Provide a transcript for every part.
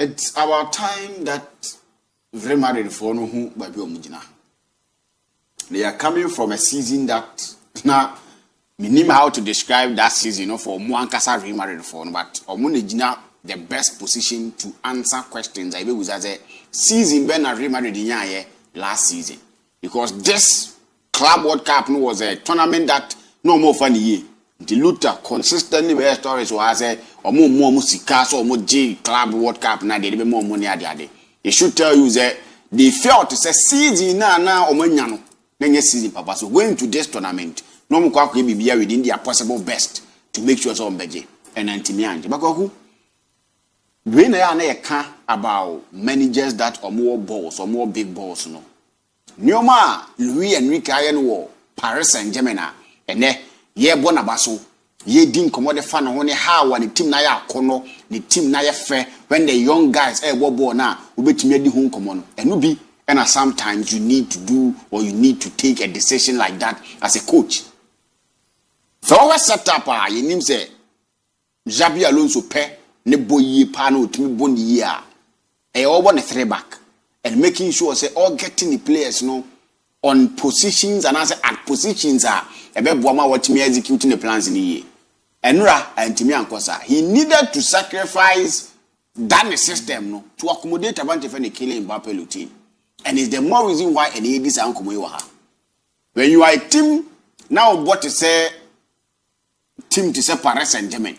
It's about time that Real Madrid for no who by Mujina. They are coming from a season that now we know how to describe that season for Muankasa Real Madrid for but Omunejina the best position to answer questions. I was as a season Ben Real Madrid last season because this Club World Cup was a tournament that no more funny. The Luther consistently where stories was a or more musicas or more J Club World Cup now they more money at the other. They should tell you that they felt to say season now or manyano. Then season papa so going to this tournament. No more can be within their possible best to make sure some beje and antimian. Bakoku when I can about managers that are more balls or more big balls no. Nyoma Louis Enrique Iron War Paris Saint-Germain and ye bonabaso ye din commode fan on how when the team na ya kono the team na ya fair when the young guys ball na ubetimi di home common and be and sometimes you need to do or you need to take a decision like that as a coach. So what set up you name say Xabi Alonso pe ne boye pa na otimi boni ye a one a three back and making sure say all getting the players on positions and as at positions are ebe boama what me executing the plans in the year. Enra and Timmy Ankosa, he needed to sacrifice that system to accommodate a bunch of any killing Mbappe routine. And it's the more reason why any this uncle. When you are a team, now what to say team to say Paris Saint-Germain,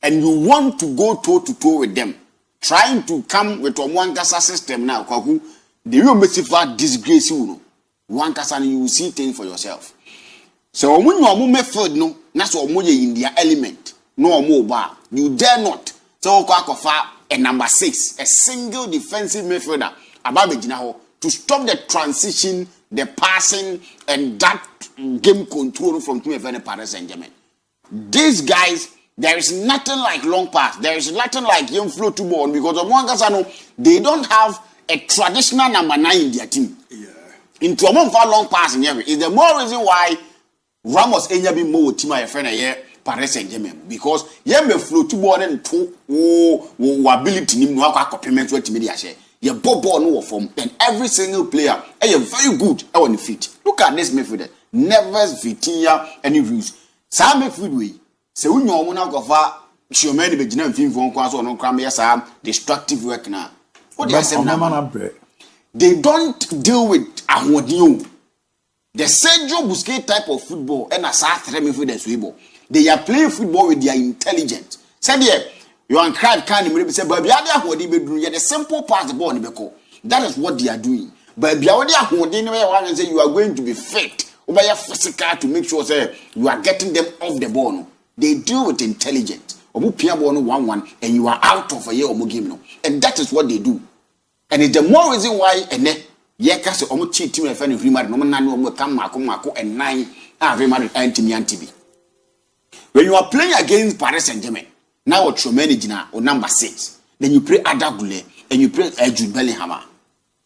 and you want to go toe to toe with them, trying to come with a one-casa system now, they will make it disgrace you. One casa and you will see things for yourself. So when you are more method no, that's what more in their element. No more bar. You dare not. So a number 6, a single defensive midfielder above Bejinaho to stop the transition, the passing, and that game control from Team Paris Saint-Germain. These guys, there is nothing like long pass. There is nothing like young flow to ball because of one Casano, they don't have a traditional number 9 in their team. Yeah. Into a long pass in every is the more reason why Ramos enya be more team my friend here Paris Saint-Germain because ye me flow to ball and to ability nim no akwa complement what me dey share. Ye ball no form and every single player are very good on the feet. Look at this midfielder. Never Vitinha any rules. Sa midfield we se unyo omo na gofa Chiomeni be gina mfimfo nkwa so no kram yes destructive work na. What do you say na? They don't deal with ahodio. The Sergio Busquets type of football and as they are playing football with their intelligence. Said here, you are crying can't say, but the simple pass the ball. That is what they are doing. But you are going to be fit over your physical to make sure say, you are getting them off the ball. They deal with intelligence. 1-1 and you are out of a year or more game. And that is what they do. And it's the more reason why Yekase omo chi team e fa ne Real Madrid no nane omo kam mako and 9 Real Madrid anti-me. When you are playing against Paris Saint-Germain, now what your manager or number 6, then you play Adagule and you play Jude Bellingham.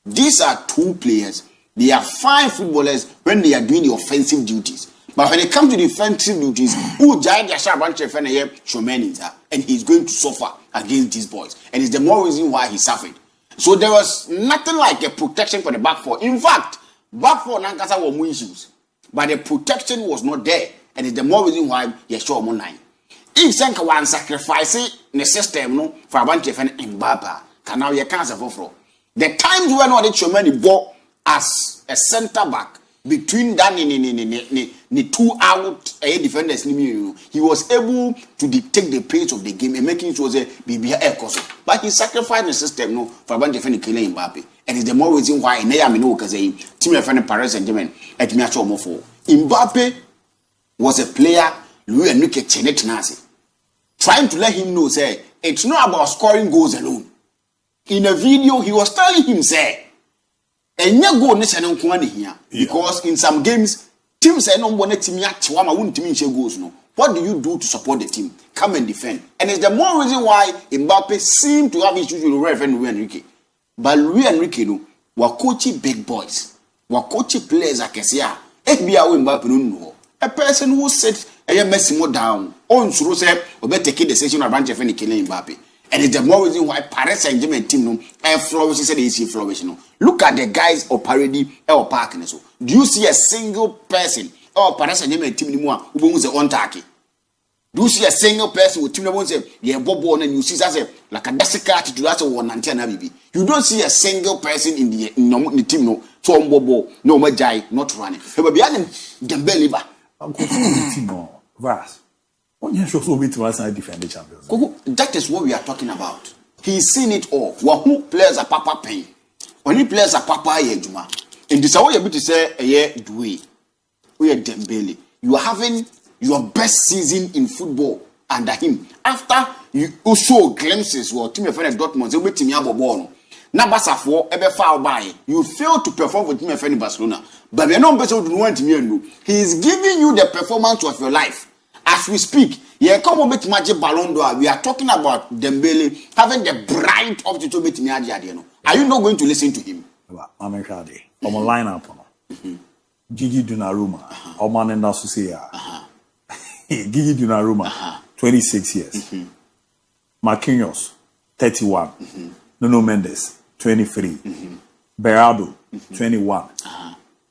These are 2 players. They are fine footballers when they are doing the offensive duties. But when it comes to the defensive duties, who Jai Jasha bunch of here Shomeninza, and he's going to suffer against these boys. And it's the more reason why he suffered. So there was nothing like a protection for the back four. In fact, back four Nankasa were more issues. But the protection was not there. And it's the more reason why you show more 9. If Sanka was sacrificing the system for a bunch of Mbappe, can now you can't for. The times when not show many ball as a center back between that the 2 out defenders, he was able to dictate the pace of the game and making sure that BBA air course. But he sacrificed the system for a bunch of killing Mbappe. And it's the more reason why in team of Paris Saint-Germain at Miacho. Mbappe was a player Louis Enrique Chenet trying to let him know say it's not about scoring goals alone. In a video, he was telling him say and you go here because in some games teams say no one team goals no. What do you do to support the team? Come and defend. And it's the more reason why Mbappe seemed to have issues with Louis Enrique. But Louis Enrique no were coaching big boys. Were coaching players like Kesia. FBI Mbappe no. A person who sits a Messi down on so say or better take the decision of bunch of any killing Mbappe. And it's the more reason why Paris Saint-Germain team no flourish said they see flourish no. Look at the guys operating or parking so. Do you see a single person or Paris Saint-Germain team anymore who wants on target? Do you see a single person with team that wants say yeah bobo and you see that like a Jessica to that's one antenna baby. You don't see a single person in the team no so bobo no majai not running. But behind Dembele ba. I'm continuing the team no verse. On your show so we to us defend the champions. That is what we are talking about. He's seen it all. Who players are papa pay. Only players are papa yejuma. And this is what you're able to say a year Dewey. We are Dembele. You are having your best season in football under him. After you show glimpses where team friend Dortmund say team ya bobo. Na Basafo ebe foul by. You fail to perform with team friend Barcelona. But we are not better to want him. He is giving you the performance of your life. As we speak, Magic Ballon d'Or. We are talking about Dembele having the bright opportunity to meet me. Are you not going to listen to him? I'm a lineup. Gigi Donnarumma, Oman and Nasusia. Gigi Donnarumma, 26 years. Marquinhos, 31. Nuno Mendes, 23. Berardo, 21.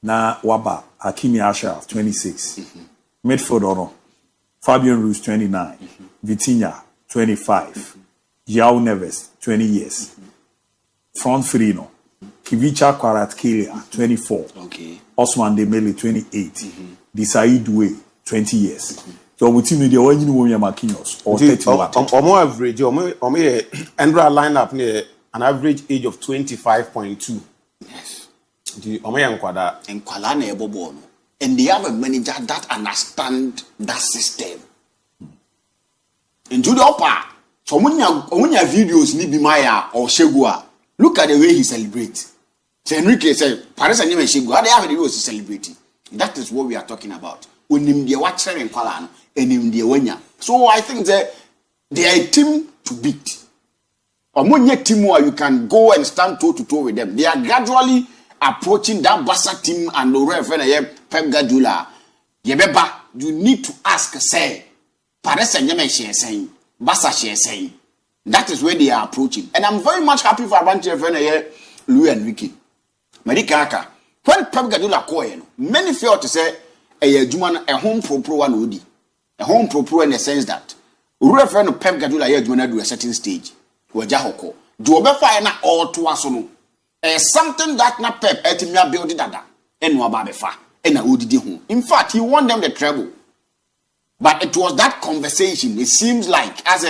Na Waba, Hakimi Ashraf, 26. Midfield Ono. Fabian Ruiz, 29. Vitinha, 25. João Neves, 20 years. Front Firino. Kivicha Kvaratskhelia, 24. Okay. Osman Dembele, 28. Desai Doué, 20 years. So we team media when you know Marquinhos or 31. Omo average, omo Andra lineup near an average age of 25.2. Yes. The omo yankwada enkwala na ebobo no. And they have a manager that understand that system. Into the upper, so when your videos ni Bimaya or Shegua, look at the way he celebrates. So Enrique said, Paris and Shegua, how they have the videos to celebrating. That is what we are talking about. When him the watcher and Kwalano and him the Wenya. So I think that they are a team to beat. Or when you team where you can go and stand toe to toe with them. They are gradually approaching that Barca team and the referee Pep Guardiola. Yebeba, you need to ask, say, Paris Saint-Germain saying, Barca saying. That is where they are approaching. And I'm very much happy for Abanti referee Luis Enrique. Medikaka. When Pep Guardiola called, many felt to say a home pro one would a home pro in the sense that referee Pep Guardiola do a certain stage. Wajahoko. Do obefa na all to us no. Something that na Pep etimia build dada enu ababefa ena odidi ho. In fact, he won them the treble. But it was that conversation. It seems like as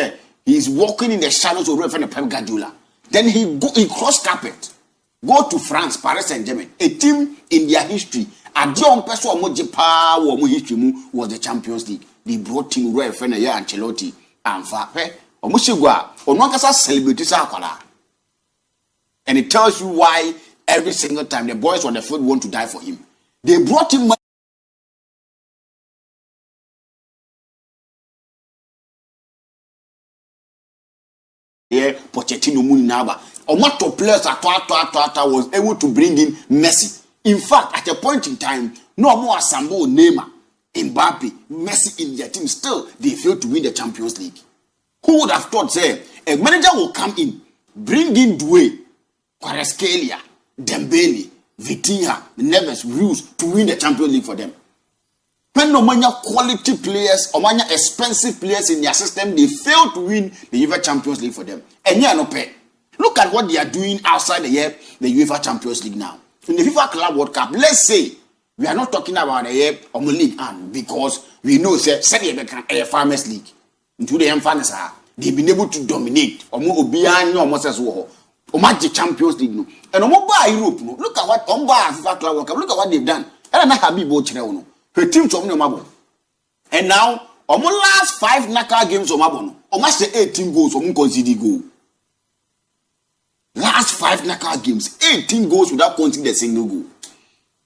he's walking in the shadows of Reverend Pep Guardiola. Then he cross carpet, go to France, Paris Saint-Germain, a team in their history. A young person who history was the Champions League. They brought him Reverend Ancelotti and Fakye. And it tells you why every single time the boys on the field want to die for him. They brought him Pochettino Muninaba. Omato players was able to bring in Messi. In fact, at a point in time, no more Sambo, Neymar, Mbappe, Messi in their team. Still, they failed to win the Champions League. Who would have thought, say, a manager will come in, bring in Doué, Kvaratskhelia, Dembele, Vitinha, Neves, Ruiz to win the Champions League for them? When no many quality players or many expensive players in their system, they fail to win the UEFA Champions League for them. And yeah, no pay. Look at what they are doing outside the UEFA Champions League now. In the FIFA Club World Cup, let's say we are not talking about the league and because we know say a Farmers League into the Farmers they've been able to dominate the Champions League no. And Europe no. Look at what FIFA Club World Cup. Look at what they've done. And I have no. Her team to Mabo. And now, last 5 knockout games of Mabo. Almost 18 goals or conceded goal. Last 5 knockout games, 18 goals without conceding a single goal.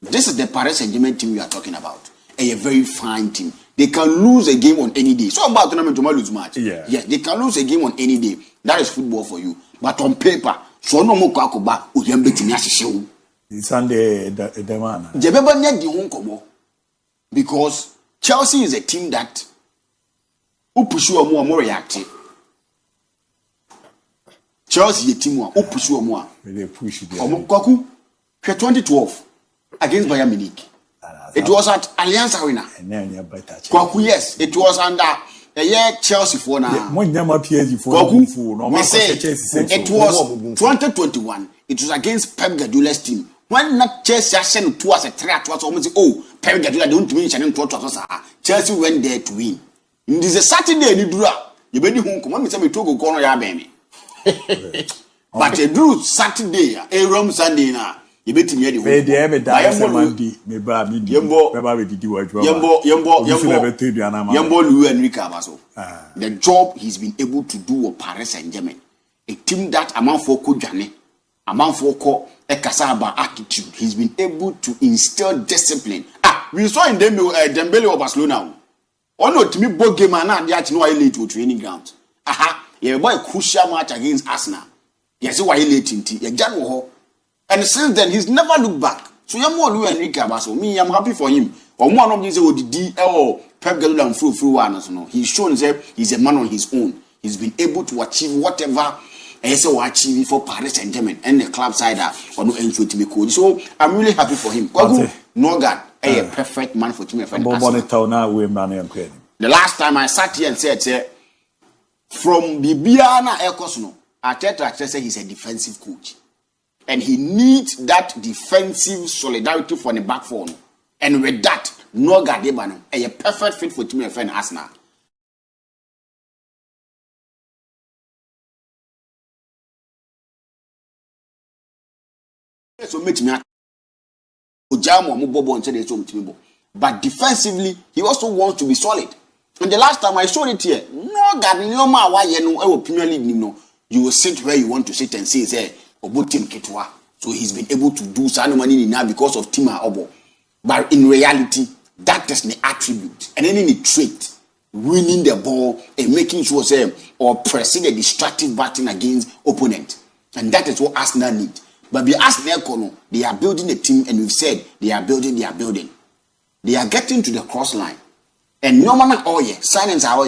This is the Paris Saint-Germain team we are talking about. A very fine team. They can lose a game on any day. So about tournament to lose match. Yeah. Yes, they can lose a game on any day. That is football for you. But on paper, so no more kwakoba uyembe team yashishewu. It's on the man. Jebeba nya di honkomo. Because Chelsea is a team that who push you more reactive. Chelsea team one, push you more. They push it. Kwaku, 2012 against Bayern Munich. It was at Allianz Arena. Kwaku, yes, it was under a year Chelsea for now. Kwaku, we say it was 2021. It was against Pep Guardiola's team. When not Chelsea sent to us a threat, was almost Pep Guardiola don't mention to us. Chelsea went there to win. It is a Saturday, you do that. You better home come and say me to go corner ya baby. But a do Saturday, a Rome Sunday now. You better me the way. They ever die Monday. Me bra me di. Yambo Lu Enrique Abaso. The job he's been able to do with Paris Saint-Germain. A team that amount for Kojane, amount for a Kasaba attitude. He's been able to instill discipline. We saw in Dembele of Barcelona. Oh no, to me, both game and now they actually know why late to training ground. Yeah, boy, crucial match against Arsenal. Yes, why late in tea. And since then, he's never looked back. So you're more Louis Enrique Abaso. Me, I'm happy for him. Or one of these the DL Pep Guardiola and through one. He's shown that he's a man on his own. He's been able to achieve whatever he achieve for Paris Saint-Germain and the club side or no entry to be coach. So I'm really happy for him. Norgard, a perfect man for team. The last time I sat here and said, from Bibiana Ekosno, Arteta said he's a defensive coach. And he needs that defensive solidarity for the back four. And with that, Norgard Debano, a perfect fit for team and Arsenal. So make me but defensively, he also wants to be solid. And the last time I showed it here, Premier League, you will sit where you want to sit and say, Team Ketwa. So he's been able to do some money now because of Team Obo. But in reality, that is the attribute and any trait, winning the ball and making sure or pressing a destructive button against opponent. And that is what Arsenal need. But be Arsenal, they are building a team, and we've said they are building. They are getting to the cross line. And no matter signings are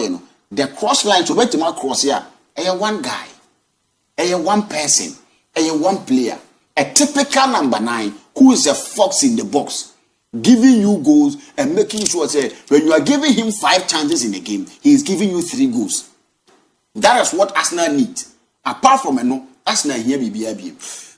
the cross line to bet cross here. One guy, one person, one player, a typical number 9 who is a fox in the box, giving you goals and making sure when you are giving him 5 chances in a game, he is giving you 3 goals. That is what Arsenal need. Apart from Arsenal here be.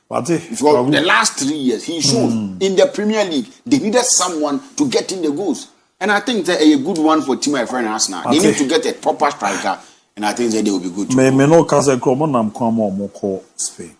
For the last 3 years, he's shown in the Premier League they needed someone to get in the goals, and I think that a good one for Team MON-FRI and Arsenal. They need to get a proper striker, and I think that they will be good. Me no kase kromo nam kwamo mo ko Spain.